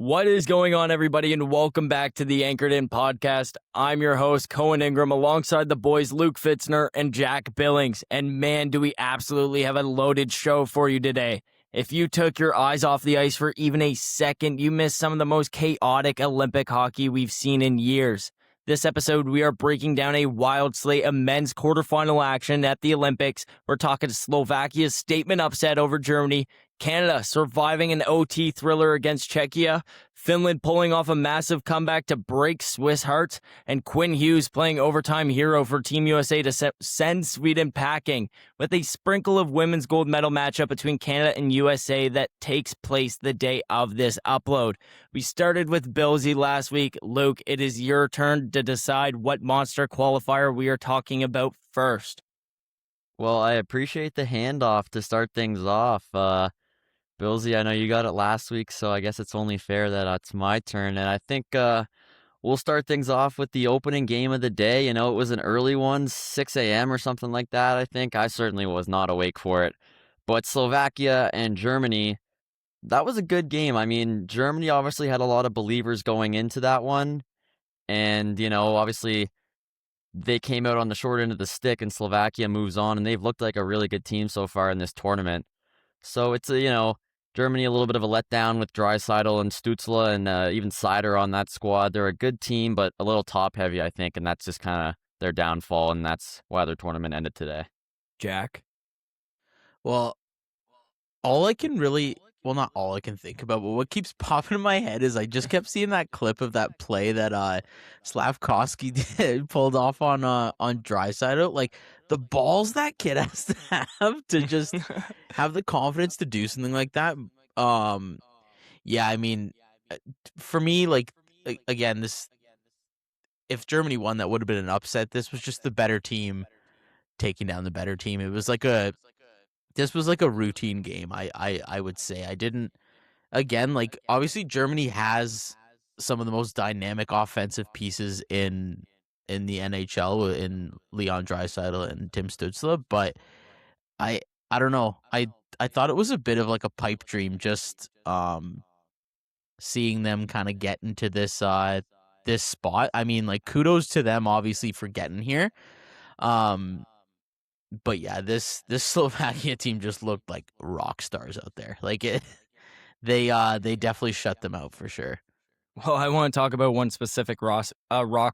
What is going on, everybody, and welcome back to the Anchored In podcast. I'm your host, Cohen Ingram, alongside the boys Luke Fitzner and Jack Billings. And man, do we absolutely have a loaded show for you today. If you took your eyes off the ice for even a second, you missed some of the most chaotic Olympic hockey we've seen in years. This episode, we are breaking down a wild slate of men's quarterfinal action at the Olympics. We're talking Slovakia's statement upset over Germany, Canada surviving an OT thriller against Czechia, Finland pulling off a massive comeback to break Swiss hearts, and Quinn Hughes playing overtime hero for Team USA to send Sweden packing, with a sprinkle of women's gold medal matchup between Canada and USA that takes place the day of this upload. We started with Billsy last week. Luke, it is your turn to decide what monster qualifier we are talking about first. Well, I appreciate the handoff to start things off. Billsy, I know you got it last week, so I guess it's only fair that it's my turn. And I think we'll start things off with the opening game of the day. You know, it was an early one, 6 a.m. or something like that, I think. I certainly was not awake for it. But Slovakia and Germany, that was a good game. I mean, Germany obviously had a lot of believers going into that one. And, you know, obviously they came out on the short end of the stick and Slovakia moves on, and they've looked like a really good team so far in this tournament. So it's, Germany a little bit of a letdown with Draisaitl and Stützle and even Seider on that squad. They're a good team, but a little top-heavy, I think, and that's just kind of their downfall, and that's why their tournament ended today. Jack? Well, all I can really, well, not all I can think about, but what keeps popping in my head is I just kept seeing that clip of that play that Slavkovsky pulled off on Draisaitl. Like, the balls that kid has to have to just have the confidence to do something like that. Yeah, I mean, for me, again, this, if Germany won, that would have been an upset. This was just the better team taking down the better team. It was this was like a routine game, I would say. I didn't, again, like, obviously Germany has some of the most dynamic offensive pieces in the NHL, in Leon Draisaitl and Tim Stützle, but I don't know. I thought it was a bit of like a pipe dream, just seeing them kind of get into this spot. I mean, like, kudos to them, obviously, for getting here. But yeah, this Slovakia team just looked like rock stars out there. Like, they definitely shut them out for sure. Well, I want to talk about one specific rock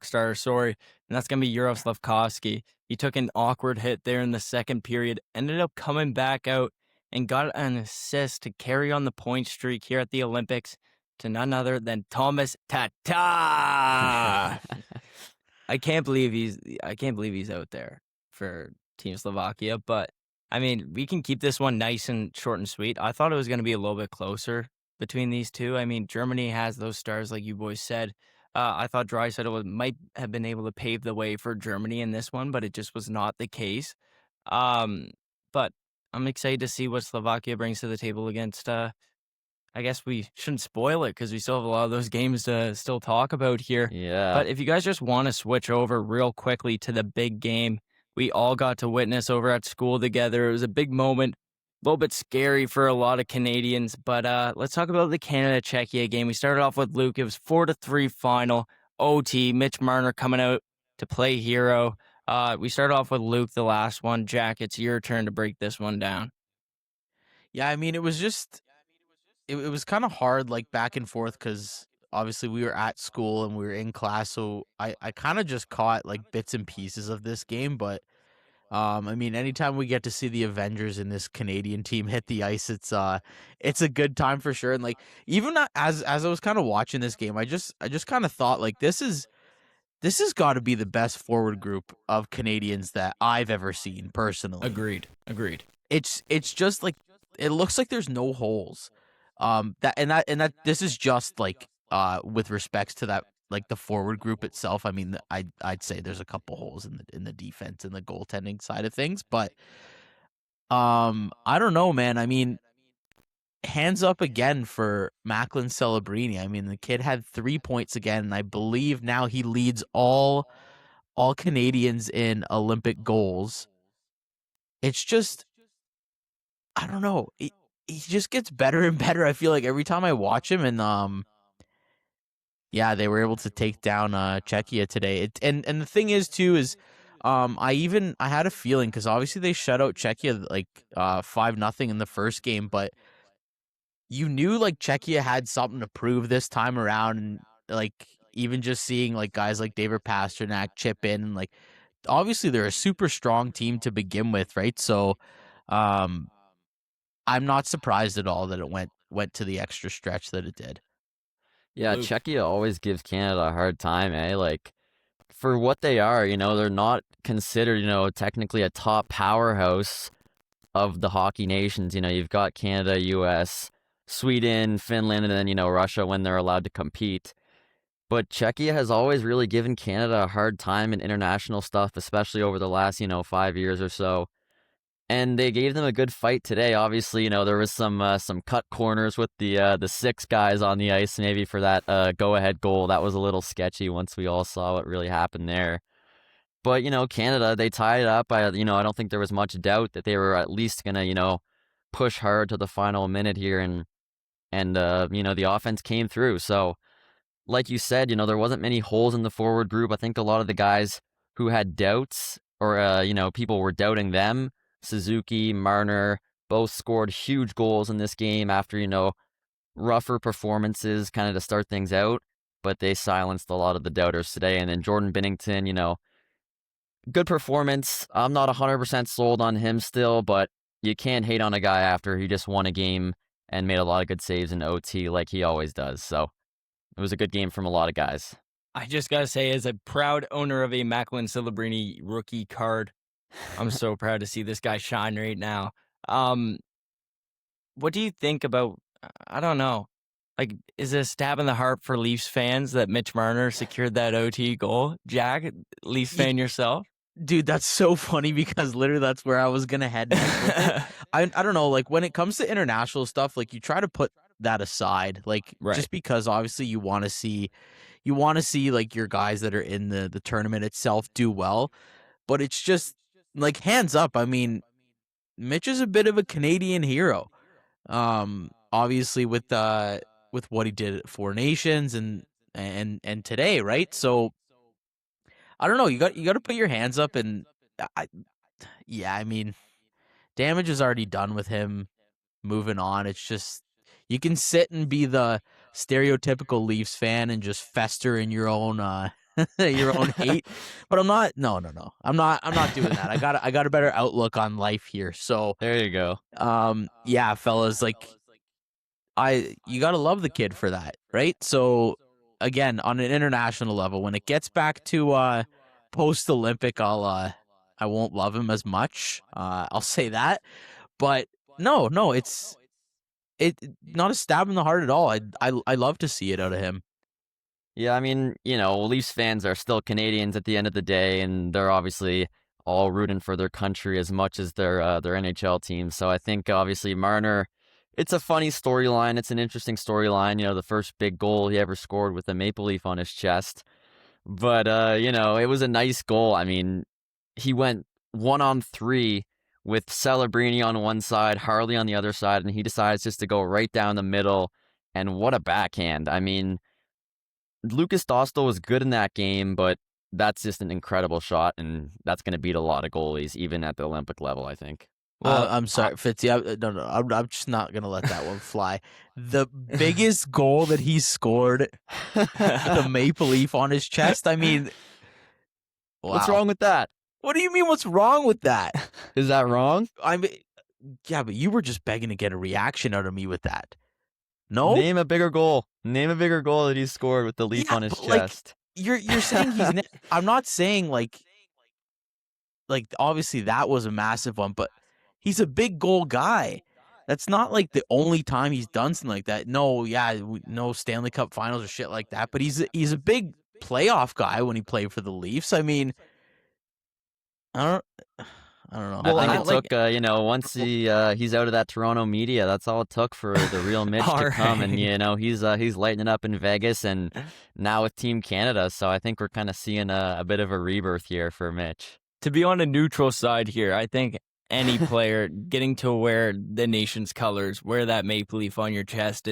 star, and that's going to be Juraj Slavkovsky. He took an awkward hit there in the second period, ended up coming back out and got an assist to carry on the point streak here at the Olympics to none other than Thomas Tatar. I can't believe he's out there for Team Slovakia, but I mean, we can keep this one nice and short and sweet. I thought it was going to be a little bit closer between these two. I mean, Germany has those stars, like you boys said. I thought Draisaitl might have been able to pave the way for Germany in this one, but it just was not the case. But I'm excited to see what Slovakia brings to the table against. I guess we shouldn't spoil it because we still have a lot of those games to still talk about here. Yeah. But if you guys just want to switch over real quickly to the big game we all got to witness over at school together. It was a big moment, a little bit scary for a lot of Canadians, but let's talk about the Canada-Czechia game. We started off with Luke. It was 4-3 final, OT, Mitch Marner coming out to play hero. We started off with Luke, the last one. Jack, it's your turn to break this one down. Yeah, I mean, it was just, it was kind of hard, like, back and forth, because obviously we were at school and we were in class, so I kind of just caught like bits and pieces of this game. But I mean, anytime we get to see the Avengers in this Canadian team hit the ice, it's a good time for sure. And like, even as I was kind of watching this game, I just kind of thought, like, this has got to be the best forward group of Canadians that I've ever seen personally. Agreed. It's just like, it looks like there's no holes. That this is just like, with respects to that, like, the forward group itself. I mean, I'd say there's a couple holes in the defense and the goaltending side of things, but I don't know, man. I mean, hands up again for Macklin Celebrini. I mean, the kid had 3 points again, and I believe now he leads all Canadians in Olympic goals. It's just, I don't know. He just gets better and better. I feel like every time I watch him, and Yeah, they were able to take down Czechia today. And the thing is too is I had a feeling because obviously they shut out Czechia like 5-0 in the first game, but you knew like Czechia had something to prove this time around, and like even just seeing like guys like David Pasternak chip in, and like obviously they're a super strong team to begin with, right? So um I'm not surprised at all that it went to the extra stretch that it did. Yeah, Luke. Czechia always gives Canada a hard time, eh? Like, for what they are, they're not considered, technically a top powerhouse of the hockey nations. You've got Canada, US, Sweden, Finland, and then, Russia when they're allowed to compete. But Czechia has always really given Canada a hard time in international stuff, especially over the last, 5 years or so. And they gave them a good fight today. Obviously, there was some cut corners with the 6 guys on the ice, maybe for that go-ahead goal. That was a little sketchy once we all saw what really happened there. But Canada, they tied it up. I don't think there was much doubt that they were at least gonna push hard to the final minute here, and the offense came through. So, like you said, there wasn't many holes in the forward group. I think a lot of the guys who had doubts or, people were doubting them, Suzuki, Marner, both scored huge goals in this game after, rougher performances kind of to start things out. But they silenced a lot of the doubters today. And then Jordan Binnington, good performance. I'm not 100% sold on him still, but you can't hate on a guy after he just won a game and made a lot of good saves in OT like he always does. So it was a good game from a lot of guys. I just got to say, as a proud owner of a Macklin Celebrini rookie card, I'm so proud to see this guy shine right now. What do you think about, I don't know, like, is it a stab in the heart for Leafs fans that Mitch Marner secured that OT goal? Jack, Leafs fan yourself? Dude, that's so funny because literally that's where I was gonna head next with it. I don't know, like when it comes to international stuff, like you try to put that aside, like Right. just because obviously you want to see like your guys that are in the tournament itself do well, but it's just like hands up. I mean, Mitch is a bit of a Canadian hero. Obviously with what he did at Four Nations and today, right? So I don't know. You got to put your hands up, and I mean, damage is already done with him. Moving on, it's just you can sit and be the stereotypical Leafs fan and just fester in your own your own hate. But I'm not. No. I'm not doing that. I got a better outlook on life here. So There you go. yeah, fellas, like you got to love the kid for that, right? So again, on an international level, when it gets back to post Olympic, I won't love him as much. I'll say that. But no, it's not a stab in the heart at all. I love to see it out of him. Yeah, I mean, Leafs fans are still Canadians at the end of the day, and they're obviously all rooting for their country as much as their NHL team. So I think obviously Marner, it's a funny storyline. It's an interesting storyline. The first big goal he ever scored with a maple leaf on his chest. But it was a nice goal. I mean, he went 1-on-3 with Celebrini on one side, Harley on the other side, and he decides just to go right down the middle. And what a backhand. I mean, Lucas Dostal was good in that game, but that's just an incredible shot, and that's going to beat a lot of goalies, even at the Olympic level, I think. Well, I'm sorry, Fitzy. No, I'm just not gonna let that one fly. The biggest goal that he scored with a maple leaf on his chest. I mean, wow. What's wrong with that? What do you mean? What's wrong with that? Is that wrong? I mean, yeah, but you were just begging to get a reaction out of me with that. No, Name a bigger goal. Name a bigger goal that he scored with the leaf on his chest. Like, you're saying he's. I'm not saying like obviously that was a massive one, but he's a big goal guy. That's not like the only time he's done something like that. No, yeah, no Stanley Cup Finals or shit like that. But he's a big playoff guy when he played for the Leafs. I mean, I don't know. Well, I think it took, once he's out of that Toronto media, that's all it took for the real Mitch to come. And, he's lighting it up in Vegas and now with Team Canada. So I think we're kind of seeing a bit of a rebirth here for Mitch. To be on a neutral side here, I think any player getting to wear the nation's colors, wear that maple leaf on your chest,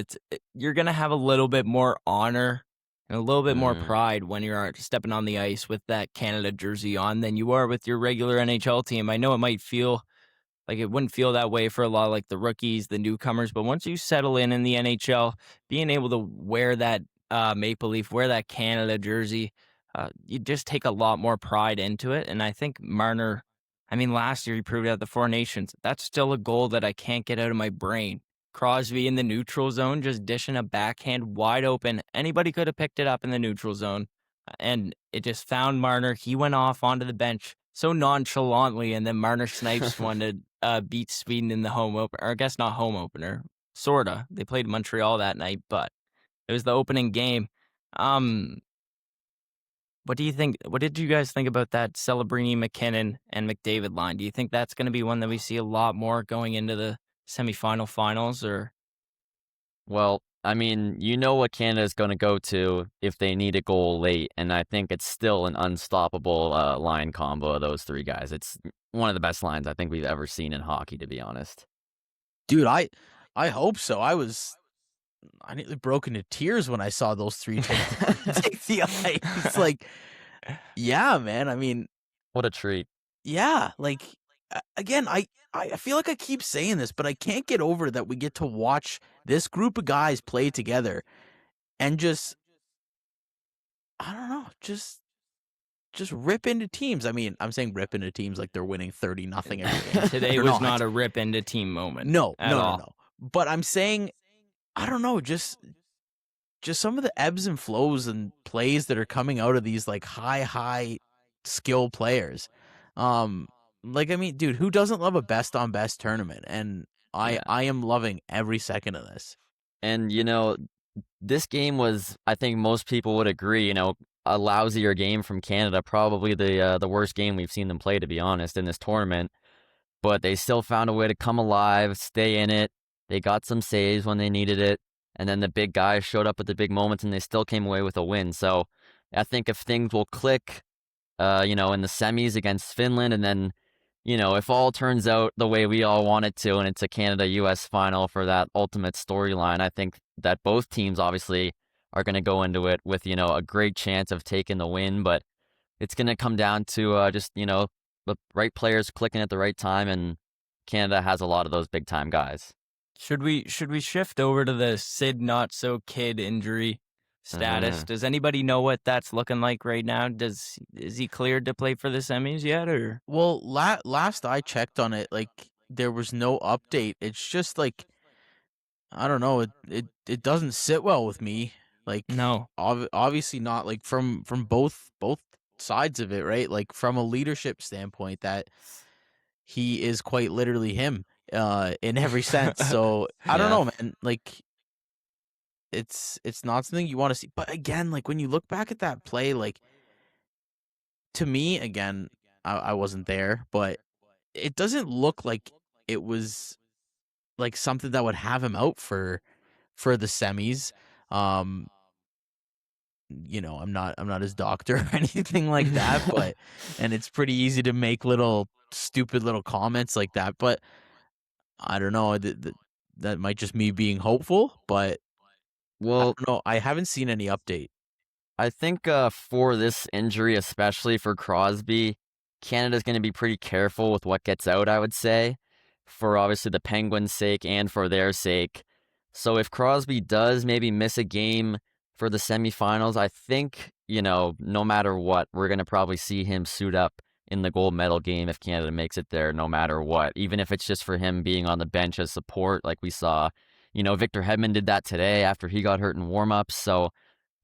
you're going to have a little bit more honor and a little bit more Mm. pride when you're stepping on the ice with that Canada jersey on than you are with your regular NHL team. I know it might feel like it wouldn't feel that way for a lot of like the rookies, the newcomers, but once you settle in the NHL, being able to wear that Maple Leaf, wear that Canada jersey, you just take a lot more pride into it. And I think Marner, I mean, last year he proved it at the Four Nations. That's still a goal that I can't get out of my brain. Crosby in the neutral zone, just dishing a backhand wide open. Anybody could have picked it up in the neutral zone, and it just found Marner. He went off onto the bench so nonchalantly, and then Marner snipes one to beat Sweden in the home opener. Or I guess not home opener, sorta. They played Montreal that night, but it was the opening game. What do you think? What did you guys think about that Celebrini, McKinnon, and McDavid line? Do you think that's going to be one that we see a lot more going into the semifinal finals, or Well, I mean, you know what Canada's going to go to if they need a goal late, and I think it's still an unstoppable line combo of those three guys. It's one of the best lines I think we've ever seen in hockey, to be honest. Dude, I hope so. I nearly broke into tears when I saw those three take the ice. Like, yeah, man. I mean, What a treat. yeah. Like, again, I feel like I keep saying this, but I can't get over that we get to watch this group of guys play together and just, I don't know, just rip into teams. I mean, I'm saying rip into teams like they're winning 30-0 every game. today They're was not a rip into team moment? No, at no, all. no. But I'm saying, I don't know, just some of the ebbs and flows and plays that are coming out of these like high skill players. Like, I mean, dude, who doesn't love a best on best tournament? And Yeah. I am loving every second of this. And, you know, this game was, I think most people would agree, you know, a lousier game from Canada, probably the worst game we've seen them play, to be honest, in this tournament. But they still found a way to come alive, stay in it. They got some saves when they needed it. And then the big guys showed up at the big moments and they still came away with a win. So I think if things will click, you know, in the semis against Finland, and then, you know, if all turns out the way we all want it to, and it's a Canada-US final for that ultimate storyline, I think that both teams obviously are going to go into it with, you know, a great chance of taking the win. But it's going to come down to just, you know, the right players clicking at the right time, and Canada has a lot of those big-time guys. Should we shift over to the Sid Not So Kid injury status? Does anybody know what that's looking like right now? Is he cleared to play for the semis yet, or Well, last I checked on it, like there was no update. It's just like, I don't know, it doesn't sit well with me. Like, no? obviously not, like from both sides of it, right? Like from a leadership standpoint, that he is quite literally him in every sense. So I don't Yeah. know, man. Like, it's not something you want to see. But again, like when you look back at that play, like to me, again, I wasn't there, but it doesn't look like it was like something that would have him out for the semis. You know, I'm not his doctor or anything like that, but and it's pretty easy to make little stupid little comments like that, but I don't know, that might just me being hopeful, but I Well, don't know. I haven't seen any update. I think for this injury, especially for Crosby, Canada's going to be pretty careful with what gets out, I would say, for obviously the Penguins' sake and for their sake. So if Crosby does maybe miss a game for the semifinals, I think, you know, no matter what, we're going to probably see him suit up in the gold medal game if Canada makes it there, no matter what, even if it's just for him being on the bench as support, like we saw. You know, Victor Hedman did that today after he got hurt in warmups. So,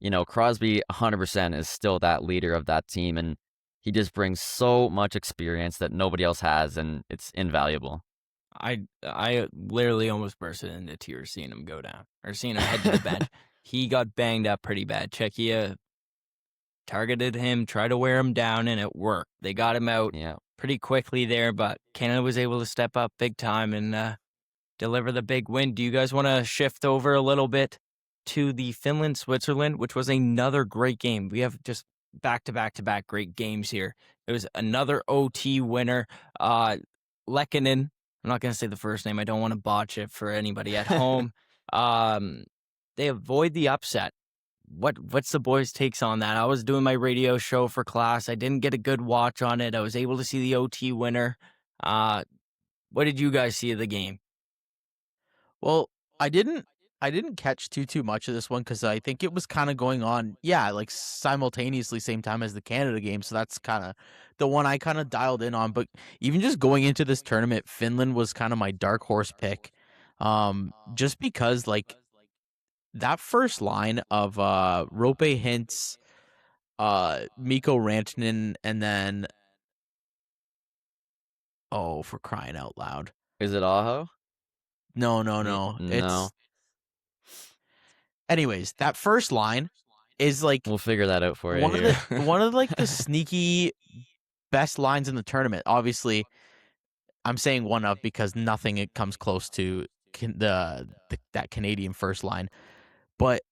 you know, Crosby 100% is still that leader of that team, and he just brings so much experience that nobody else has, and it's invaluable. I literally almost bursted into tears seeing him go down or seeing him head to the bench. He got banged up pretty bad. Czechia targeted him, tried to wear him down, and it worked. They got him out Yeah. pretty quickly there, but Canada was able to step up big time and deliver the big win. Do you guys want to shift over a little bit to the Finland-Switzerland, which was another great game? We have just back-to-back-to-back great games here. It was another OT winner. Lehkonen, I'm not going to say the first name. I don't want to botch it for anybody at home. They avoid the upset. what's the boys' takes on that? I was doing my radio show for class. I didn't get a good watch on it. I was able to see the OT winner. What did you guys see of the game? Well, I didn't catch too much of this one because I think it was kind of going on, yeah, like simultaneously same time as the Canada game. So that's kind of the one I kind of dialed in on. But even just going into this tournament, Finland was kind of my dark horse pick, just because like that first line of Rope Hintz, Mikko Rantanen, and then for crying out loud, Is it Aho? no, No. anyways, that first line is like We'll figure that out for you one here. of the sneaky best lines in the tournament. Obviously, I'm saying one of because nothing it comes close to that Canadian first line. But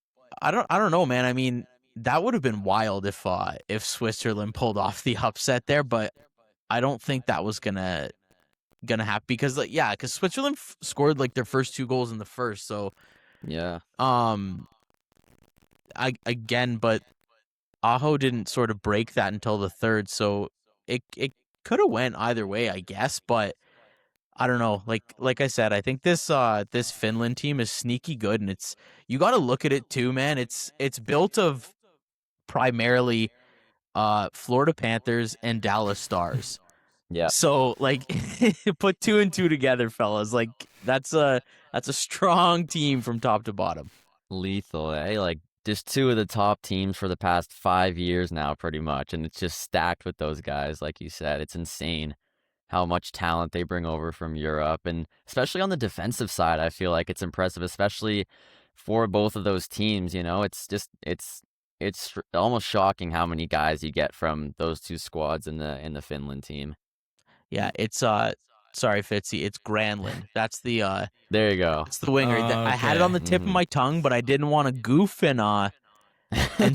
I don't know, man. I mean, that would have been wild if Switzerland pulled off the upset there, but I don't think that was gonna happen because because Switzerland scored like their first 2 goals in the first. So Yeah. but Aho didn't sort of break that until the third, so it could have went either way, I guess. But I don't know. Like I said, I think this Finland team is sneaky good, and you got to look at it too, man. It's built of primarily Florida Panthers and Dallas Stars. Yeah. So like put 2 and 2 together, fellas. Like that's a strong team from top to bottom. Lethal, eh? Like just 2 of the top teams for the past 5 years now, pretty much, and it's just stacked with those guys. Like you said, it's insane how much talent they bring over from Europe, and especially on the defensive side, I feel like it's impressive, especially for both of those teams. You know, it's almost shocking how many guys you get from those 2 squads in the Finland team. Yeah, it's sorry Fitzy, it's Granlund. That's the There you go. it's the winger. I had it on the tip of my tongue, but I didn't want to goof and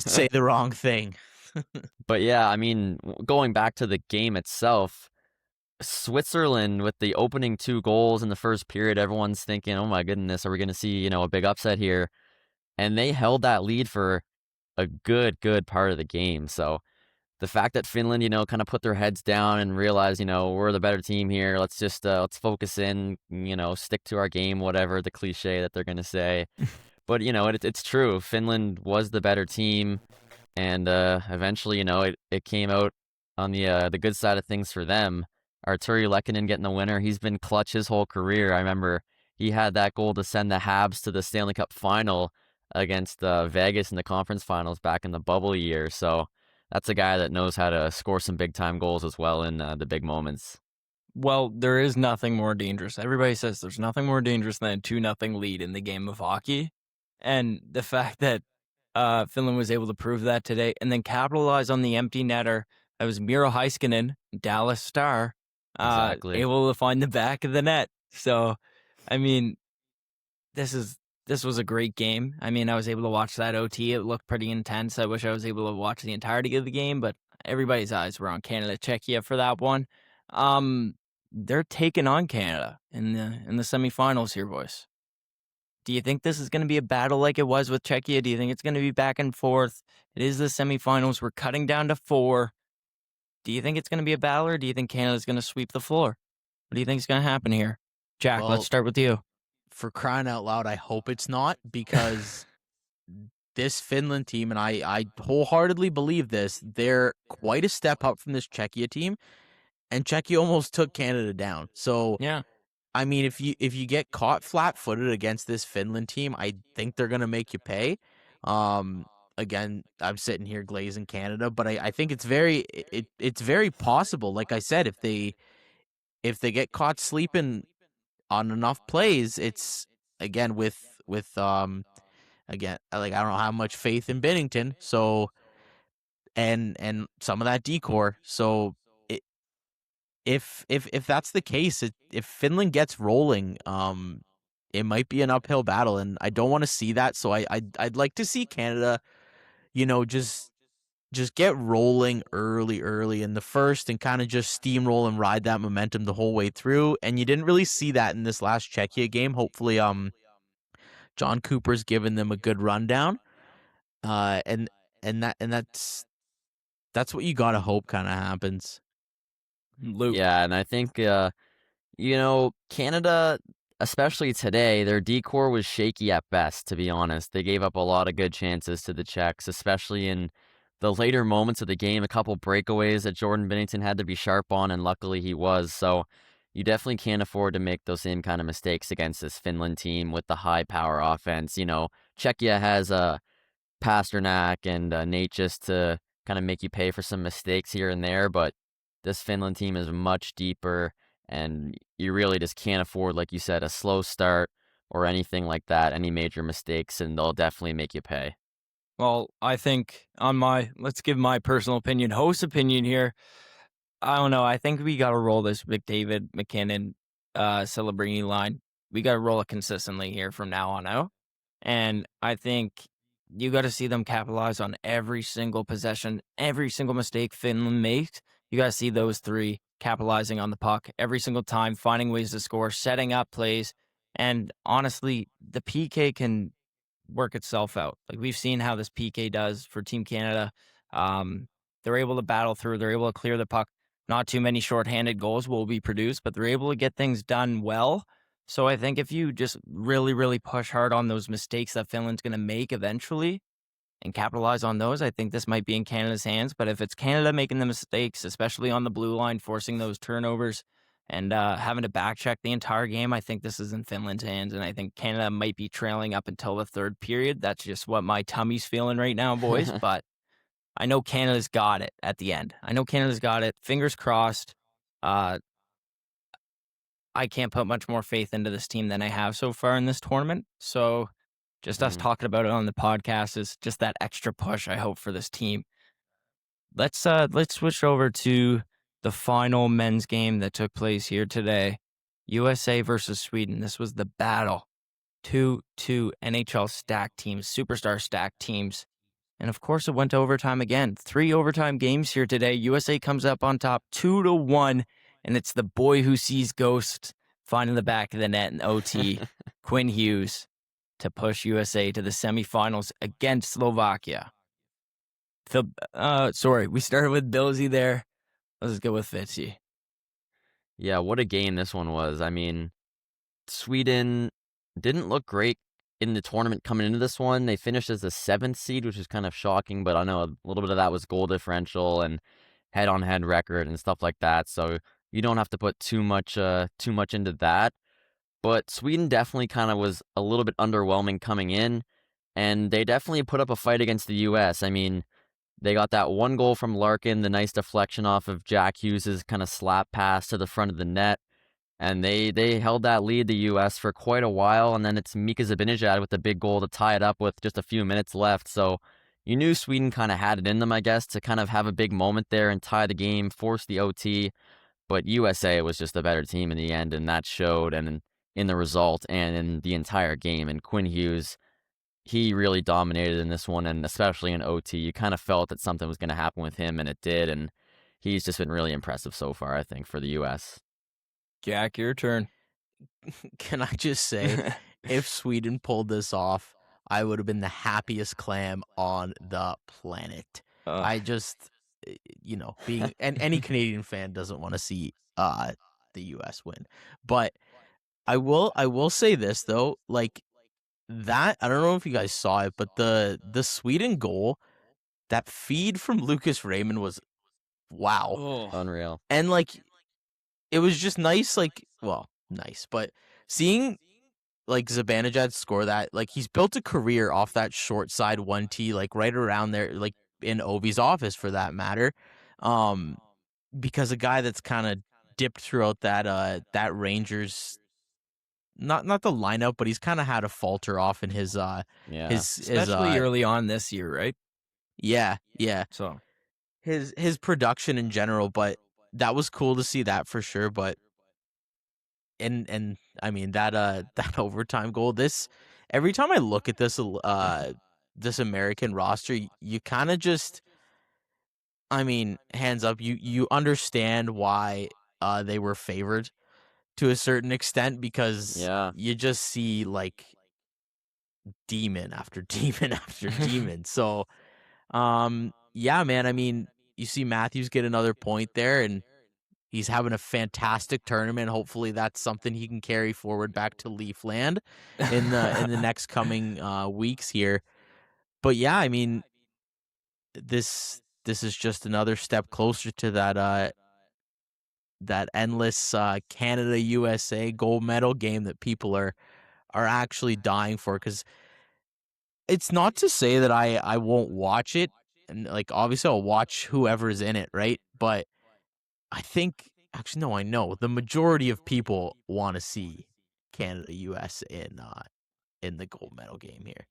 say the wrong thing. But yeah, I mean, going back to the game itself, Switzerland with the opening 2 goals in the first period, everyone's thinking, "Oh my goodness, are we going to see, a big upset here?" And they held that lead for a good part of the game. So the fact that Finland, kind of put their heads down and realized, we're the better team here. Let's just let's focus in, stick to our game, whatever the cliche that they're going to say. But it's true. Finland was the better team, and eventually, it came out on the good side of things for them. Arturi Lehkonen getting the winner. He's been clutch his whole career. I remember he had that goal to send the Habs to the Stanley Cup final against Vegas in the conference finals back in the bubble year. So that's a guy that knows how to score some big time goals as well in the big moments. Well, there is nothing more dangerous. Everybody says there's nothing more dangerous than a 2-0 lead in the game of hockey. And the fact that Finland was able to prove that today and then capitalize on the empty netter. That was Miro Heiskanen, Dallas Star, Exactly. able to find the back of the net. So, I mean, this was a great game. I mean, I was able to watch that OT. It looked pretty intense. I wish I was able to watch the entirety of the game, but everybody's eyes were on Canada, Czechia for that one. They're taking on Canada in the semifinals here, boys. Do you think this is going to be a battle like it was with Czechia? Do you think it's going to be back and forth? It is the semifinals. We're cutting down to 4. Do you think it's going to be a battle, or do you think Canada's going to sweep the floor? What do you think is going to happen here? Jack, Well, let's start with you. For crying out loud, I hope it's not, because this Finland team, and I wholeheartedly believe this, they're quite a step up from this Czechia team, and Czechia almost took Canada down. So Yeah. I mean, if you get caught flat-footed against this Finland team, I think they're gonna make you pay. Again, I'm sitting here glazing Canada, but I think it's very possible. Like I said, if they get caught sleeping on enough plays, it's again with again, like I don't know how much faith in Bennington, so and some of that decor. So if that's the case, if Finland gets rolling, it might be an uphill battle, and I don't want to see that. So I'd like to see Canada, just get rolling early in the first and kind of just steamroll and ride that momentum the whole way through. And you didn't really see that in this last Czechia game. Hopefully, John Cooper's given them a good rundown. And that's what you gotta hope kind of happens. Luke. Yeah, and I think Canada, especially today, their decor was shaky at best, to be honest. They gave up a lot of good chances to the Czechs, especially in the later moments of the game. A couple breakaways that Jordan Binnington had to be sharp on, and luckily he was. So you definitely can't afford to make those same kind of mistakes against this Finland team with the high power offense. Czechia has Pasternak and Nate just to kind of make you pay for some mistakes here and there, but this Finland team is much deeper, and you really just can't afford, like you said, a slow start or anything like that, any major mistakes, and they'll definitely make you pay. Well, I think let's give my personal opinion, host opinion here. I don't know. I think we got to roll this McDavid, McKinnon, Celebrini line. We got to roll it consistently here from now on out. And I think you got to see them capitalize on every single possession, every single mistake Finland makes. You got to see those three capitalizing on the puck every single time, finding ways to score, setting up plays. And honestly, the PK can work itself out. Like we've seen how this PK does for Team Canada. They're able to battle through, they're able to clear the puck. Not too many shorthanded goals will be produced, but they're able to get things done well. So I think if you just really, really push hard on those mistakes that Finland's going to make eventually and capitalize on those, I think this might be in Canada's hands. But if it's Canada making the mistakes, especially on the blue line, forcing those turnovers and having to backcheck the entire game, I think this is in Finland's hands. And I think Canada might be trailing up until the third period. That's just what my tummy's feeling right now, boys. But I know Canada's got it at the end. I know Canada's got it. Fingers crossed. Uh, I can't put much more faith into this team than I have so far in this tournament. So just us talking about it on the podcast is just that extra push I hope for this team. Let's switch over to the final men's game that took place here today. USA versus Sweden. This was the battle. Two NHL stacked teams, superstar stacked teams. And of course, it went to overtime again. 3 overtime games here today. USA comes up on top 2-1, and it's the boy who sees ghosts finding the back of the net in OT, Quinn Hughes, to push USA to the semifinals against Slovakia. We started with Billsy there. Let's go with Fitzy. Yeah, what a game this one was. I mean, Sweden didn't look great in the tournament coming into this one. They finished as the 7th seed, which is kind of shocking, but I know a little bit of that was goal differential and head-on-head record and stuff like that, so you don't have to put too much into that. But Sweden definitely kind of was a little bit underwhelming coming in, and they definitely put up a fight against the US. I mean, they got that one goal from Larkin, the nice deflection off of Jack Hughes's kind of slap pass to the front of the net. And they held that lead, the U.S., for quite a while, and then it's Mika Zibanejad with the big goal to tie it up with just a few minutes left. So you knew Sweden kind of had it in them, I guess, to kind of have a big moment there and tie the game, force the OT. But USA was just a better team in the end, and that showed and in the result and in the entire game. And Quinn Hughes, he really dominated in this one, and especially in OT. You kind of felt that something was going to happen with him, and it did. And he's just been really impressive so far, I think, for the U.S. Jack, your turn. Can I just say, if Sweden pulled this off, I would have been the happiest clam on the planet. I just, being and any Canadian fan doesn't want to see the U.S. win, but I will say this though, like that. I don't know if you guys saw it, but the Sweden goal, that feed from Lucas Raymond was wow, Unreal. and like it was just nice, nice, but seeing like Zibanejad score that, like he's built a career off that short side 1T, like right around there, like in Ovi's office for that matter, because a guy that's kind of dipped throughout that Rangers, not the lineup, but he's kind of had a falter off in his Especially early on this year, right? yeah. So His production in general, but that was cool to see that for sure. But and I mean that that overtime goal. This every time I look at this American roster, you kind of just, I mean, hands up, you understand why they were favored to a certain extent, because Yeah. you just see like demon after demon after demon. So, yeah, man. I mean, you see Matthews get another point there, and he's having a fantastic tournament. Hopefully, that's something he can carry forward back to Leafland in the next coming weeks here. But yeah, I mean, this is just another step closer to that endless Canada USA gold medal game that people are actually dying for. Because it's not to say that I won't watch it, and like obviously I'll watch whoever's in it, right? But I think actually no, I know the majority of people want to see Canada US in the gold medal game here.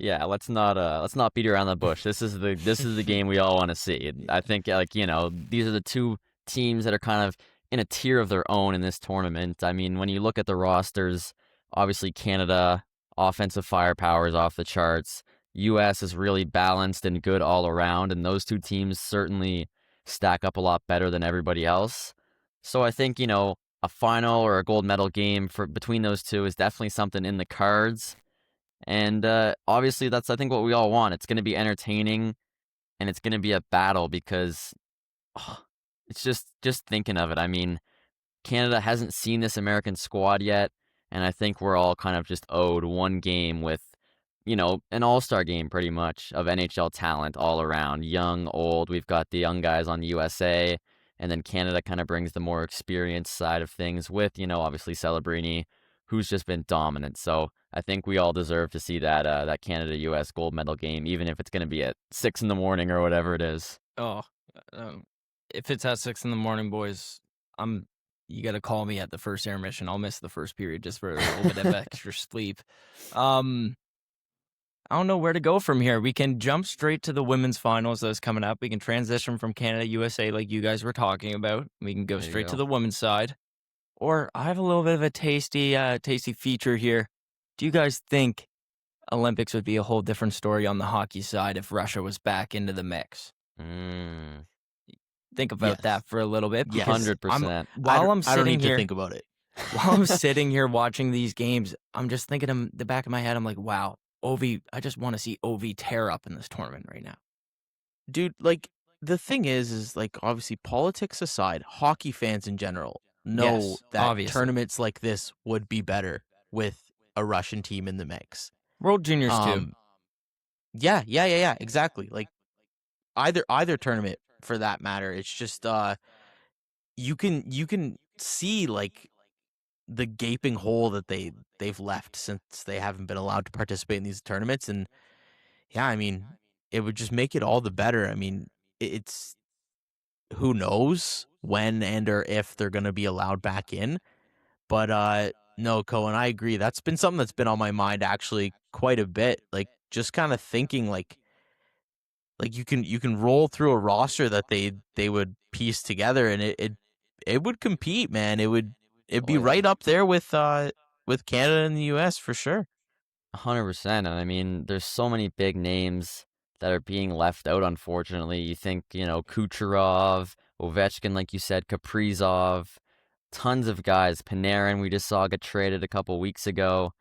Yeah, let's not beat around the bush. This is the game we all want to see. I think these are the two teams that are kind of in a tier of their own in this tournament. I mean, when you look at the rosters, obviously Canada offensive firepower is off the charts. US is really balanced and good all around, and those two teams certainly stack up a lot better than everybody else. So I think, a final or a gold medal game for between those two is definitely something in the cards. And obviously, that's I think what we all want. It's going to be entertaining, and it's going to be a battle because it's just thinking of it. I mean, Canada hasn't seen this American squad yet, and I think we're all kind of just owed one game with, an all-star game pretty much of NHL talent all around, young, old. We've got the young guys on the USA, and then Canada kind of brings the more experienced side of things with, obviously Celebrini, who's just been dominant. So I think we all deserve to see that Canada-US gold medal game, even if it's going to be at 6 a.m. or whatever it is. Oh, if it's at 6 a.m, boys, you got to call me at the first intermission. I'll miss the first period just for a little bit of extra sleep. I don't know where to go from here. We can jump straight to the women's finals that's coming up. We can transition from Canada USA like you guys were talking about. We can go There you straight to go. the women's side. Or I have a little bit of a tasty feature here. Do you guys think Olympics would be a whole different story on the hockey side if Russia was back into the mix? Think about that for a little bit. Yes. Because 100%. While I'm I don't sitting need here, to think about it. while I'm sitting here watching these games, I'm just thinking in the back of my head, I'm like, wow, Ovi, I just want to see Ovi tear up in this tournament right now. Dude, like the thing is like obviously politics aside, hockey fans in general know Yes, that obviously. tournaments like this would be better with a Russian team in the mix. World Juniors too. Yeah, exactly. Like either tournament for that matter. It's just you can see like the gaping hole that they've left since they haven't been allowed to participate in these tournaments. And yeah, I mean, it would just make it all the better. I mean, it's who knows when and or if they're going to be allowed back in. But no, Cohen, I agree. That's been something that's been on my mind actually quite a bit. Like just kind of thinking like you can roll through a roster that they would piece together, and it would compete, man. It'd be Oh, yeah. right up there with Canada and the US for sure. 100%. And I mean, there's so many big names that are being left out, unfortunately. You think, Kucherov, Ovechkin, like you said, Kaprizov, tons of guys. Panarin, we just saw get traded a couple weeks ago.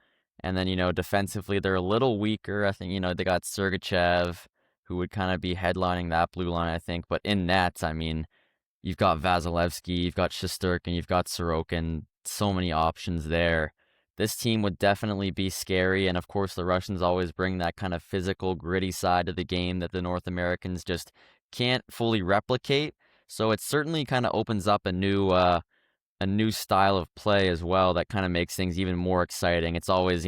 And then, defensively, they're a little weaker. I think, they got Sergachev, who would kind of be headlining that blue line, I think. But in nets, I mean, you've got Vasilevsky, you've got Shesterkin, you've got Sorokin, so many options there. This team would definitely be scary, and of course the Russians always bring that kind of physical, gritty side of the game that the North Americans just can't fully replicate. So it certainly kind of opens up a new style of play as well that kind of makes things even more exciting. It's always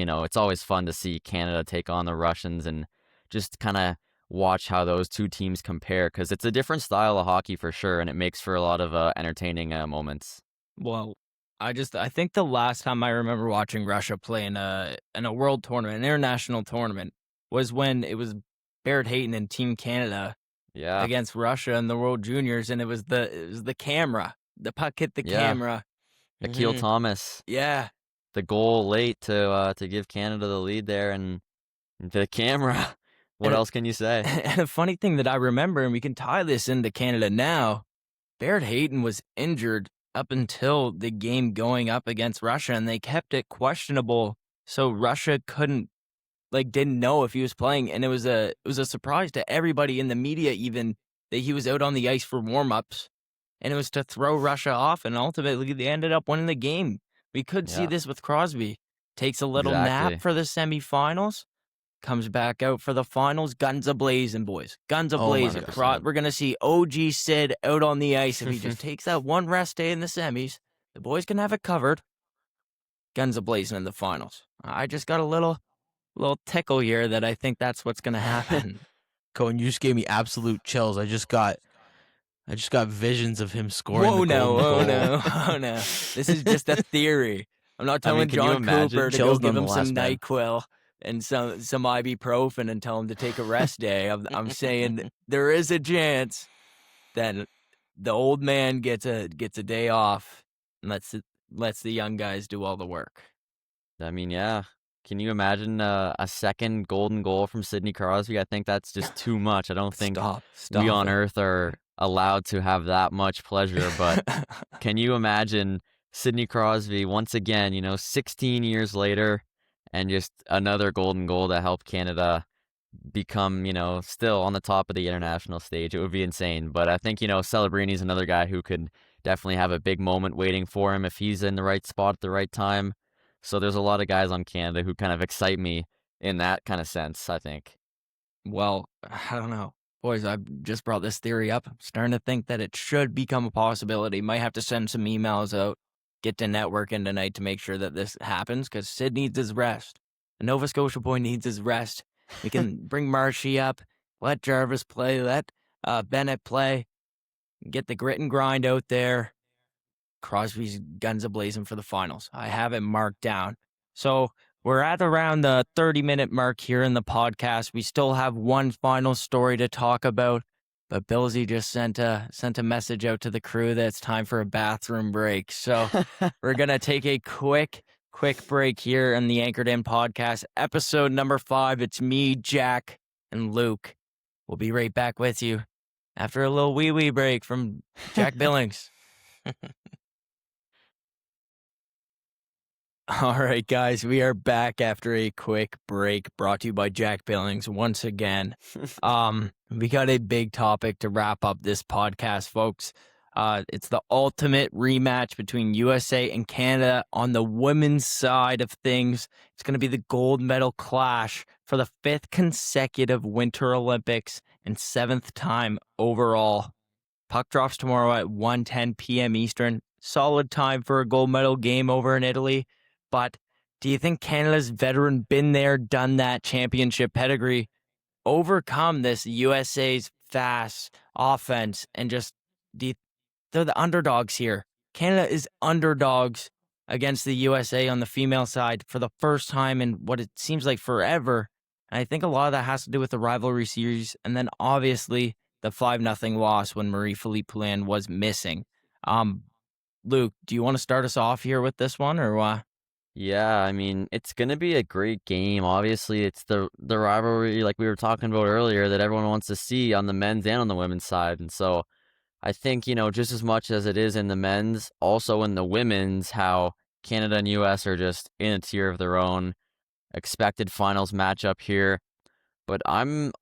fun to see Canada take on the Russians and just kind of watch how those two teams compare, because it's a different style of hockey for sure, and it makes for a lot of entertaining moments. Well, I think the last time I remember watching Russia play in a world tournament, an international tournament, was when it was Barrett Hayton and Team Canada Yeah, against Russia in the World Juniors, and it was the camera. The puck hit the Yeah. camera. Akil Thomas, Yeah. the goal late to give Canada the lead there, and the camera. What And- else can you say? And a funny thing that I remember, and we can tie this into Canada now, Barrett Hayton was injured up until the game going up against Russia, and they kept it questionable, so Russia couldn't like didn't know if he was playing, and it was a surprise to everybody in the media even that he was out on the ice for warm-ups, and it was to throw Russia off, and ultimately they ended up winning the game. We could see Yeah, this with Crosby. Takes a little nap exactly. for the semifinals, comes back out for the finals, guns a-blazing, boys. Guns Oh my a-blazing. 100%. We're going to see OG Sid out on the ice. If he just takes that one rest day in the semis, the boys can have it covered. Guns a-blazing in the finals. I just got a little tickle here that I think that's what's going to happen. Cohen, you just gave me absolute chills. I just got visions of him scoring Whoa, the no, golden oh, goal. no, oh, no. This is just a theory. I'm not I mean, telling can you John imagine? Cooper to go Chills give him some nonetheless, man. NyQuil and some ibuprofen and tell him to take a rest day. I'm saying there is a chance that the old man gets a day off and lets the young guys do all the work. I mean, yeah. Can you imagine a second golden goal from Sidney Crosby? I think that's just too much. I don't think Stop we on it. Earth are allowed to have that much pleasure. But can you imagine Sidney Crosby once again, 16 years later, and just another golden goal to help Canada become, still on the top of the international stage? It would be insane. But I think, Celebrini's another guy who could definitely have a big moment waiting for him if he's in the right spot at the right time. So there's a lot of guys on Canada who kind of excite me in that kind of sense, I think. Well, I don't know. Boys, I just brought this theory up. I'm starting to think that it should become a possibility. Might have to send some emails out, get to networking tonight to make sure that this happens, because Sid needs his rest. The Nova Scotia boy needs his rest. We can bring Marshy up, let Jarvis play, let Bennett play, get the grit and grind out there. Crosby's guns a-blazing for the finals. I have it marked down. So we're at around the 30-minute mark here in the podcast. We still have one final story to talk about, but Billsy just sent a message out to the crew that it's time for a bathroom break. So we're going to take a quick break here in the Anchored In podcast, episode number 5. It's me, Jack, and Luke. We'll be right back with you after a little wee break from Jack Billings. All right, guys, we are back after a quick break brought to you by Jack Billings once again. We got a big topic to wrap up this podcast, folks. It's the ultimate rematch between USA and Canada on the women's side of things. It's going to be the gold medal clash for the 5th consecutive Winter Olympics and 7th time overall. Puck drops tomorrow at 1:10 p.m. Eastern. Solid time for a gold medal game over in Italy. But do you think Canada's veteran, been there, done that championship pedigree overcome this USA's fast offense and just they're the underdogs here? Canada is underdogs against the USA on the female side for the first time in what it seems like forever. And I think a lot of that has to do with the rivalry series and then obviously the 5-0 loss when Marie-Philippe Poulin was missing. Luke, do you want to start us off here with this one or what? Yeah, I mean, it's gonna be a great game. Obviously, it's the rivalry like we were talking about earlier that everyone wants to see on the men's and on the women's side. And so I think, just as much as it is in the men's, also in the women's, how Canada and US are just in a tier of their own. Expected finals matchup here. But I'm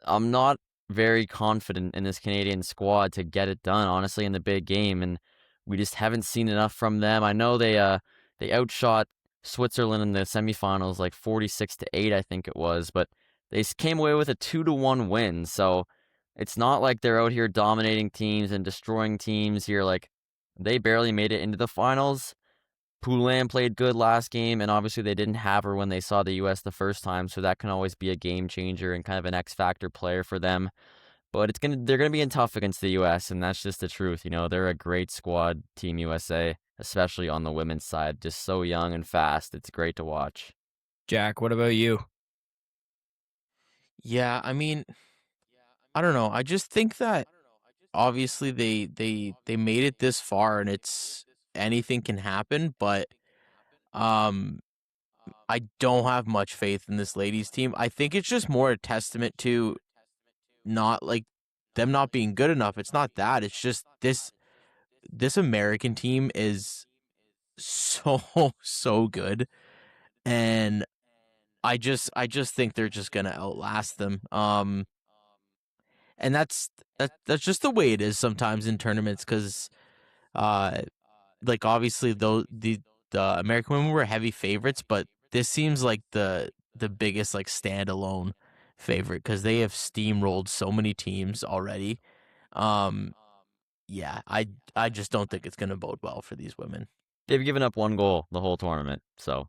not very confident in this Canadian squad to get it done, honestly, in the big game. And we just haven't seen enough from them. I know they outshot Switzerland in the semifinals like 46-8, I think it was, but they came away with a 2-1 win. So it's not like they're out here dominating teams and destroying teams here. Like, they barely made it into the finals. Poulin played good last game, and obviously they didn't have her when they saw the U.S. the first time, so that can always be a game changer and kind of an X-factor player for them. But they're gonna be in tough against the U.S., and that's just the truth. They're a great squad, Team USA, especially on the women's side. Just so young and fast. It's great to watch. Jack, what about you? Yeah, I mean, I don't know. I just think that obviously they made it this far, and it's anything can happen, but um I don't have much faith in this ladies team. I think it's just more a testament to not like them not being good enough. It's not that. It's just this American team is so so good, and I just think they're just gonna outlast them. And that's just the way it is sometimes in tournaments because like obviously though the American women were heavy favorites, but this seems like the biggest like standalone favorite because they have steamrolled so many teams already. Um, yeah, I just don't think it's gonna bode well for these women. They've given up 1 goal the whole tournament, so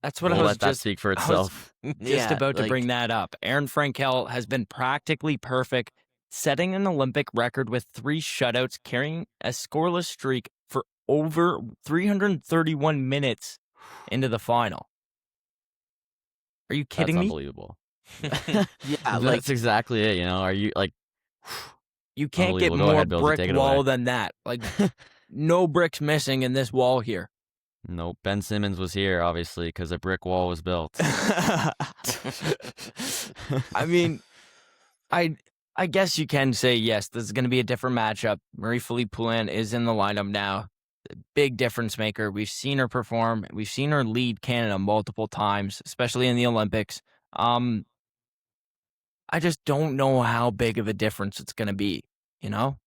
That's what we'll I was let that just speak for I was itself. just Yeah, about to bring like that up. Erin Frankel has been practically perfect, setting an Olympic record with 3 shutouts, carrying a scoreless streak for over 331 minutes into the final. Are you That's kidding me? unbelievable. yeah, That's like exactly it, you know? Are you like You can't get unbelievable. Go more ahead, Billsy, brick take it wall away. than that. Like, no bricks missing in this wall here. Nope, Ben Simmons was here, obviously, because a brick wall was built. I mean, I guess you can say, yes, this is going to be a different matchup. Marie-Philippe Poulin is in the lineup now. Big difference maker. We've seen her perform. We've seen her lead Canada multiple times, especially in the Olympics. I just don't know how big of a difference it's going to be, you know?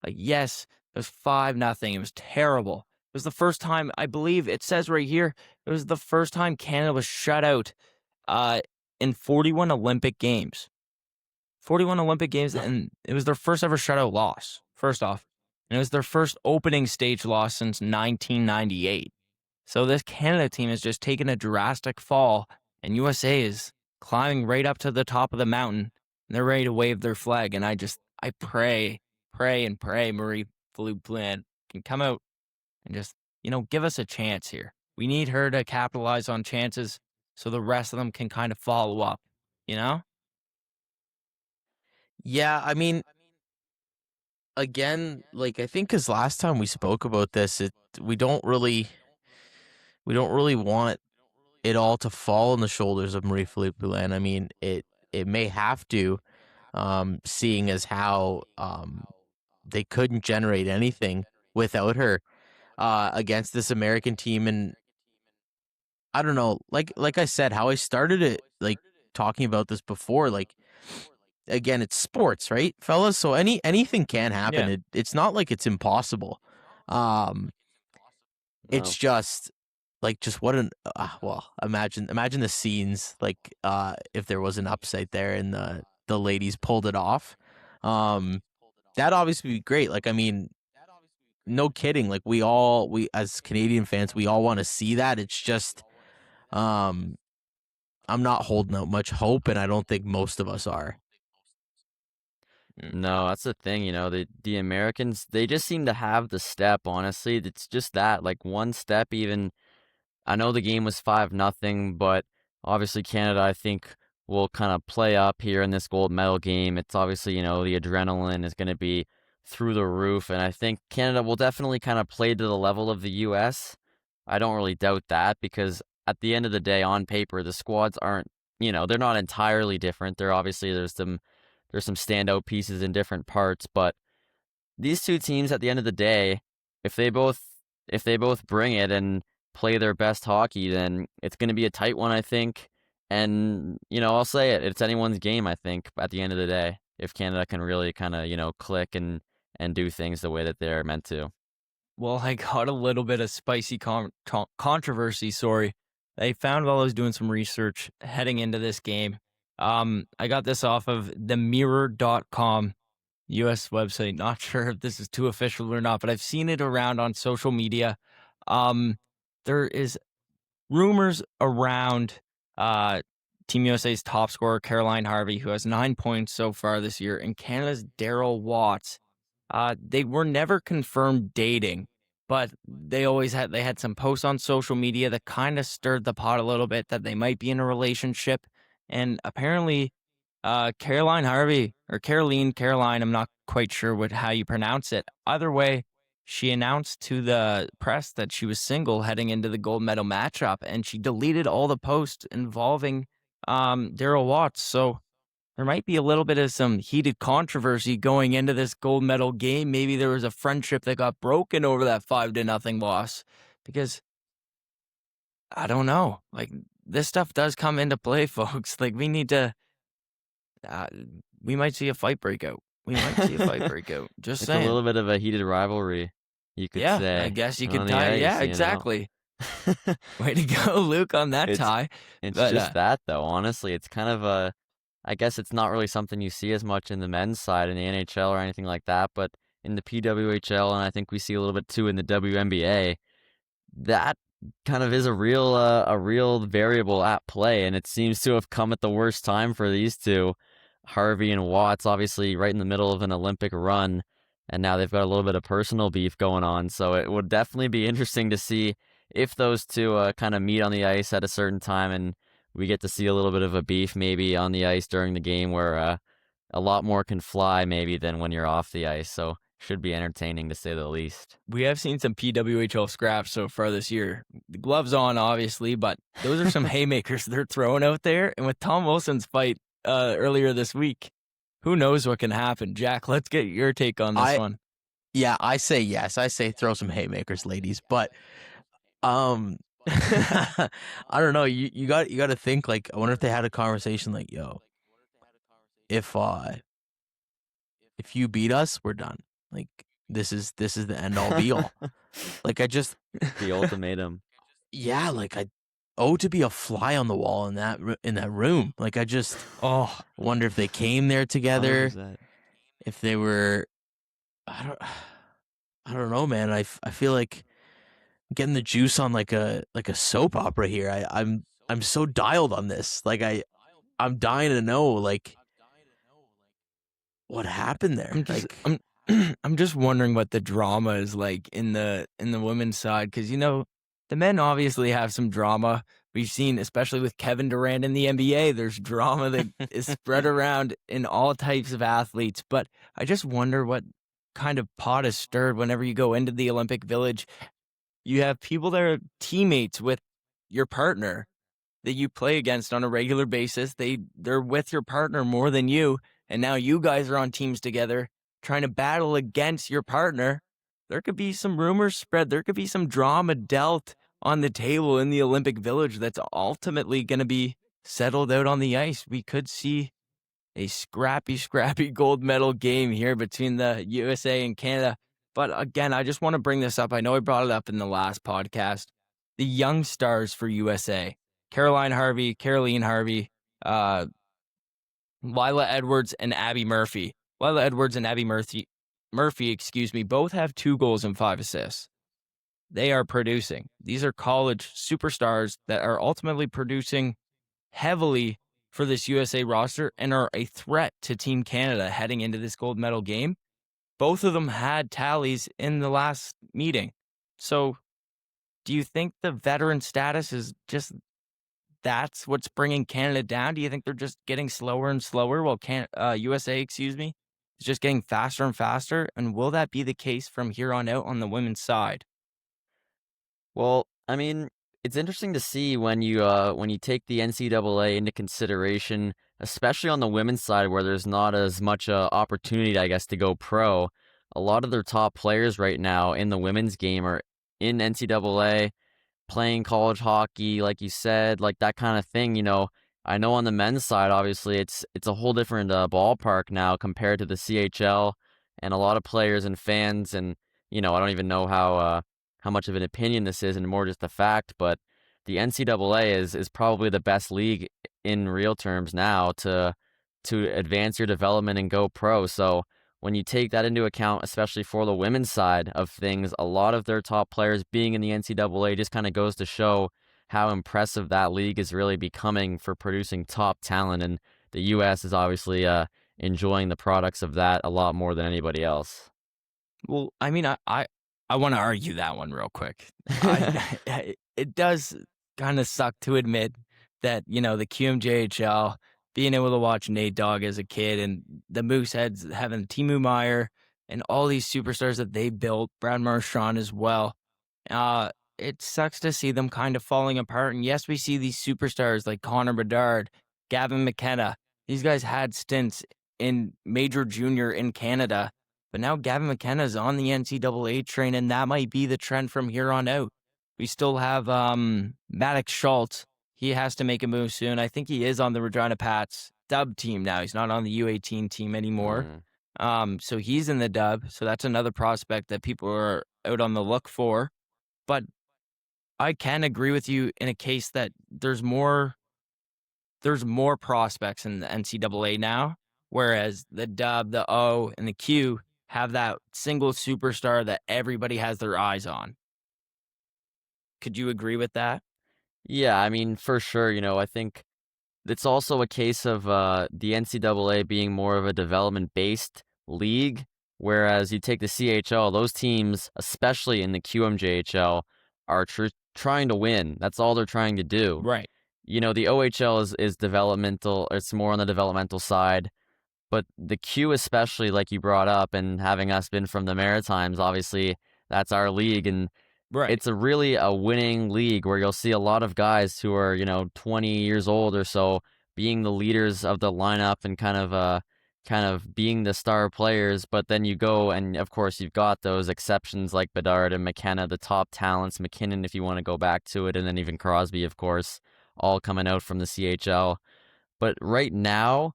Like, yes, it was 5-0. It was terrible. It was the first time, I believe it says right here, it was the first time Canada was shut out in 41 Olympic games. 41 Olympic games, and it was their first ever shutout loss, first off. And it was their first opening stage loss since 1998. So this Canada team has just taken a drastic fall, and USA is climbing right up to the top of the mountain, and they're ready to wave their flag. And I pray Marie-Philippe Poulin can come out and just, give us a chance here. We need her to capitalize on chances so the rest of them can kind of follow up, you know? yeah, I mean again, like I think because last time we spoke about this, we don't really want it all to fall on the shoulders of Marie-Philippe Poulin. I mean, it may have to, seeing as how they couldn't generate anything without her against this American team. And I don't know, like I said, how I started it, like talking about this before, like again, it's sports, right, fellas? So anything can happen. Yeah. It's not like it's impossible. Um, No. it's just like just what an well, imagine the scenes like if there was an upside there and the ladies pulled it off. That obviously be great. Like I mean, no kidding. Like we as Canadian fans, we all want to see that. It's just um I'm not holding out much hope, and I don't think most of us are. No, that's the thing, you know, the Americans, they just seem to have the step, honestly. It's just that, like one step even. I know the game was 5-0, but obviously Canada, I think, will kind of play up here in this gold medal game. It's obviously, you know, the adrenaline is going to be through the roof, and I think Canada will definitely kind of play to the level of the U.S. I don't really doubt that because at the end of the day, on paper, the squads aren't, you know, they're not entirely different. They're obviously there's some standout pieces in different parts, but these two teams at the end of the day, if they both bring it and play their best hockey, then it's going to be a tight one, I think. And, you know, I'll say it, it's anyone's game, I think, at the end of the day, if Canada can really kind of, you know, click and do things the way that they're meant to. Well, I got a little bit of spicy controversy, sorry. I found while I was doing some research heading into this game. I got this off of themirror.com, US website. Not sure if this is too official or not, but I've seen it around on social media. There is rumors around Team USA's top scorer, Caroline Harvey, who has 9 points so far this year, and Canada's Daryl Watts. They were never confirmed dating, but they had some posts on social media that kind of stirred the pot a little bit that they might be in a relationship. And apparently, Caroline Harvey or Caroline, I'm not quite sure how you pronounce it. Either way, she announced to the press that she was single heading into the gold medal matchup, and she deleted all the posts involving Daryl Watts. So there might be a little bit of some heated controversy going into this gold medal game. Maybe there was a friendship that got broken over that 5-0 loss because I don't know. Like this stuff does come into play, folks. Like, we need to, we might see a fight breakout. Just It's a saying. little bit of a heated rivalry, you could Yeah, say. I guess you on could the tie. ice, Yeah, you know? exactly. Way to go, Luke, on that It's tie. it's But just that though, honestly. It's kind of a I guess it's not really something you see as much in the men's side in the NHL or anything like that, but in the PWHL, and I think we see a little bit too in the WNBA, that kind of is a real variable at play, and it seems to have come at the worst time for these two. Harvey and Watts, obviously right in the middle of an Olympic run, and now they've got a little bit of personal beef going on. So it would definitely be interesting to see if those two kind of meet on the ice at a certain time, and we get to see a little bit of a beef maybe on the ice during the game where a lot more can fly maybe than when you're off the ice. So should be entertaining to say the least. we have seen some PWHL scraps so far this year. The gloves on, obviously, but those are some haymakers they're throwing out there. And with Tom Wilson's fight earlier this week, who knows what can happen? Jack, let's get your take on this one. Yeah, I say yes. I say throw some haymakers, ladies. But I don't know. You got to think, like, I wonder if they had a conversation like, yo, if you beat us, we're done. Like, this is the end all be all. Like, I just The ultimatum. yeah, like, I to be a fly on the wall in that room. Like, I just wonder if they came there together, 100%. if they were I don't know, man. I feel like getting the juice on like a soap opera here. I'm so dialed on this. Like, I'm dying to know, like, what happened there. I'm just wondering what the drama is like in the women's side, because the men obviously have some drama. We've seen, especially with Kevin Durant in the NBA, there's drama that is spread around in all types of athletes. But I just wonder what kind of pot is stirred whenever you go into the Olympic Village. You have people that are teammates with your partner that you play against on a regular basis. They're with your partner more than you, and now you guys are on teams together trying to battle against your partner. There could be some rumors spread. There could be some drama dealt on the table in the Olympic Village that's ultimately going to be settled out on the ice. We could see a scrappy gold medal game here between the USA and Canada. But again, I just want to bring this up. I know I brought it up in the last podcast. The young stars for USA, Caroline Harvey, Lila Edwards, and Abby Murphy. Lila Edwards and Abby Murphy, both have 2 goals and 5 assists. They are producing. These are college superstars that are ultimately producing heavily for this USA roster and are a threat to Team Canada heading into this gold medal game. Both of them had tallies in the last meeting. So do you think the veteran status is just that's what's bringing Canada down? Do you think they're just getting slower and slower while USA, is just getting faster and faster? And will that be the case from here on out on the women's side? Well, I mean, it's interesting to see when you take the NCAA into consideration, especially on the women's side where there's not as much opportunity, I guess, to go pro. A lot of their top players right now in the women's game are in NCAA, playing college hockey, like you said, like that kind of thing. I know on the men's side, obviously, it's a whole different ballpark now compared to the CHL, and a lot of players and fans, and I don't even know how much of an opinion this is, and more just a fact, but the NCAA is probably the best league in real terms now to advance your development and go pro. So when you take that into account, especially for the women's side of things, a lot of their top players being in the NCAA just kind of goes to show how impressive that league is really becoming for producing top talent. And the U.S. is obviously enjoying the products of that a lot more than anybody else. Well, I mean, I want to argue that one real quick. It does kind of suck to admit that, the QMJHL, being able to watch Nate Dogg as a kid and the Mooseheads having Timu Meyer and all these superstars that they built, Brad Marchand as well. It sucks to see them kind of falling apart. And yes, we see these superstars like Connor Bedard, Gavin McKenna. These guys had stints in Major Junior in Canada. But now Gavin McKenna is on the NCAA train, and that might be the trend from here on out. We still have Maddox Schultz, he has to make a move soon. I think he is on the Regina Pats dub team now. He's not on the U18 team anymore. So he's in the dub. So that's another prospect that people are out on the look for. But I can agree with you in a case that there's more prospects in the NCAA now, whereas the dub, the O, and the Q have that single superstar that everybody has their eyes on. Could you agree with that? Yeah, I mean, for sure, I think it's also a case of the NCAA being more of a development-based league, whereas you take the CHL, those teams, especially in the QMJHL, are trying to win. That's all they're trying to do. Right. The OHL is developmental. It's more on the developmental side. But the Q, especially like you brought up, and having us been from the Maritimes, obviously that's our league, and Right. it's really a winning league where you'll see a lot of guys who are 20 years old or so being the leaders of the lineup and kind of being the star players. But then you go and of course you've got those exceptions like Bedard and McKenna, the top talents, McKinnon if you want to go back to it, and then even Crosby, of course, all coming out from the CHL. But right now,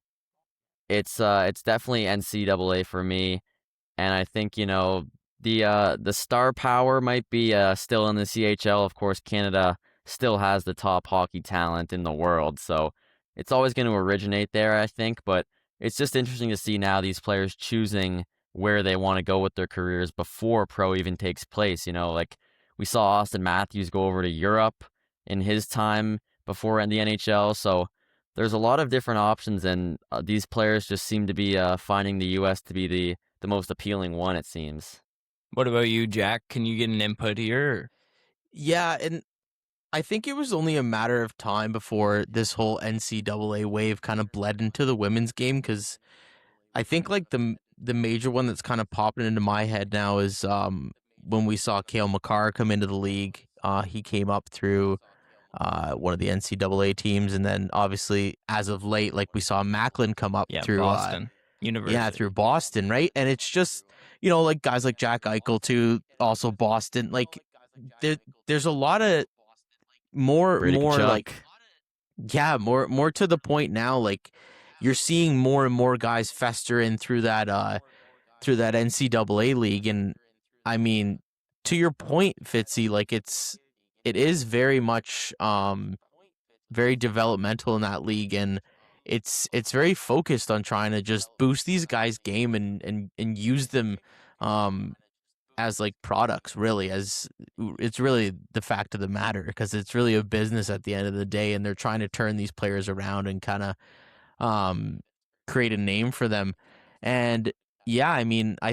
it's definitely NCAA for me, and I think the star power might be still in the CHL. Of course, Canada still has the top hockey talent in the world, so it's always going to originate there, I think. But it's just interesting to see now these players choosing where they want to go with their careers before pro even takes place. Like we saw Austin Matthews go over to Europe in his time before in the NHL, so there's a lot of different options, and these players just seem to be finding the U.S. to be the most appealing one, it seems. What about you, Jack? Can you get an input here? Yeah, and I think it was only a matter of time before this whole NCAA wave kind of bled into the women's game, because I think like the major one that's kind of popping into my head now is when we saw Cale Makar come into the league. He came up through one of the NCAA teams, and then obviously as of late, like we saw Macklin come up Yeah, through Boston University. through Boston, right? And it's just like guys like Jack Eichel too, also Boston. Like there's a lot of more Brady more Tkachuk. like more to the point now. Like you're seeing more and more guys fester in through that NCAA league, and I mean, to your point, Fitzy, like it is very much very developmental in that league, and it's very focused on trying to just boost these guys' game and use them as like products, really, as it's really the fact of the matter, because it's really a business at the end of the day, and they're trying to turn these players around and kind of create a name for them. And yeah, I mean, I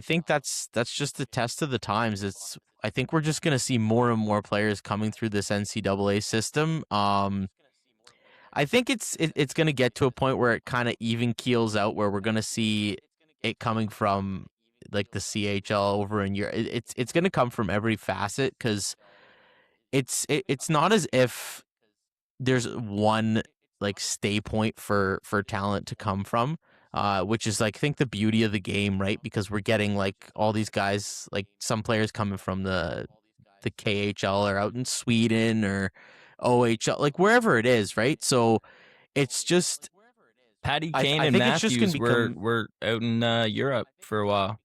think that's just the test of the times. I think we're just gonna see more and more players coming through this NCAA system. I think it's gonna get to a point where it kind of even keels out, where we're gonna see it coming from like the CHL over in Europe. It's gonna come from every facet, because it's not as if there's one like stay point for talent to come from, which is like I think the beauty of the game, right? Because we're getting like all these guys, like some players coming from the KHL or out in Sweden or OHL, like wherever it is, right? So it's just Patty I Kane I and think it's just gonna Matthews become were out in Europe for a while.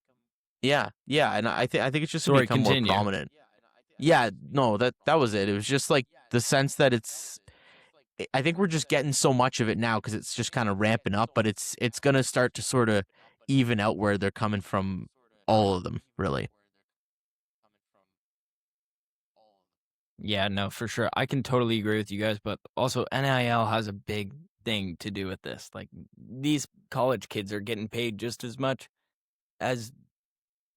yeah, and I think it's just gonna Sorry, become continue. more prominent. Yeah, no, that was it. It was just like the sense that I think we're just getting so much of it now because it's just kind of ramping up, but it's gonna start to sort of even out where they're coming from, all of them, really. Yeah, no, for sure. I can totally agree with you guys, but also NIL has a big thing to do with this. Like these college kids are getting paid just as much as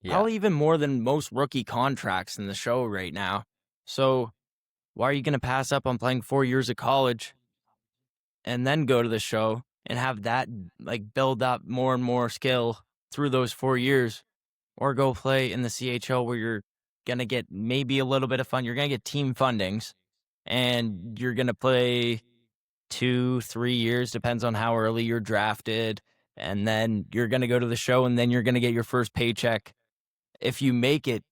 probably even more than most rookie contracts in the show right now. So why are you going to pass up on playing 4 years of college and then go to the show and have that like build up more and more skill through those 4 years, or go play in the CHL where you're going to get maybe a little bit of fun. You're going to get team fundings and you're going to play 2-3 years, depends on how early you're drafted. And then you're going to go to the show and then you're going to get your first paycheck if you make it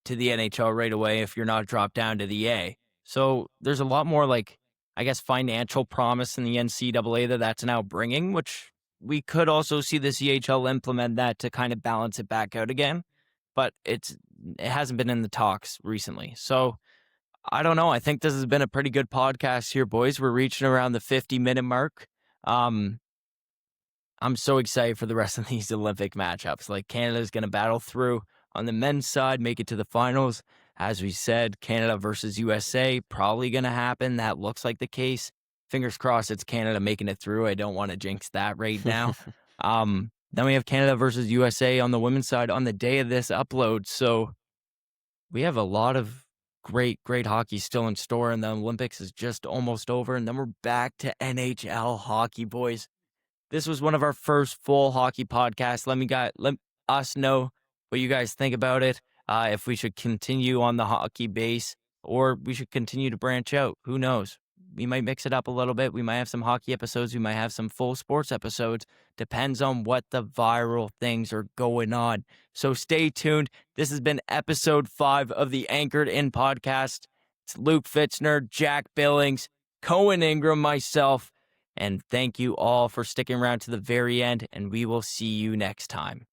to the NHL right away, if you're not dropped down to the A. So there's a lot more like, I guess, financial promise in the NCAA that's now bringing, which we could also see the CHL implement that to kind of balance it back out again. But it hasn't been in the talks recently. So I don't know. I think this has been a pretty good podcast here, boys. We're reaching around the 50-minute mark. I'm so excited for the rest of these Olympic matchups. Like, Canada's going to battle through on the men's side, make it to the finals. As we said, Canada versus USA, probably going to happen. That looks like the case. Fingers crossed it's Canada making it through. I don't want to jinx that right now. Then we have Canada versus USA on the women's side on the day of this upload. So we have a lot of great hockey still in store, and the Olympics is just almost over. And then we're back to NHL hockey, boys. This was one of our first full hockey podcasts. Let us know what you guys think about it. If we should continue on the hockey base or we should continue to branch out. Who knows? We might mix it up a little bit. We might have some hockey episodes. We might have some full sports episodes. Depends on what the viral things are going on. So stay tuned. This has been episode 5 of the Anchored In podcast. It's Luke Fitzner, Jack Billings, Cohen Ingram, myself. And thank you all for sticking around to the very end, and we will see you next time.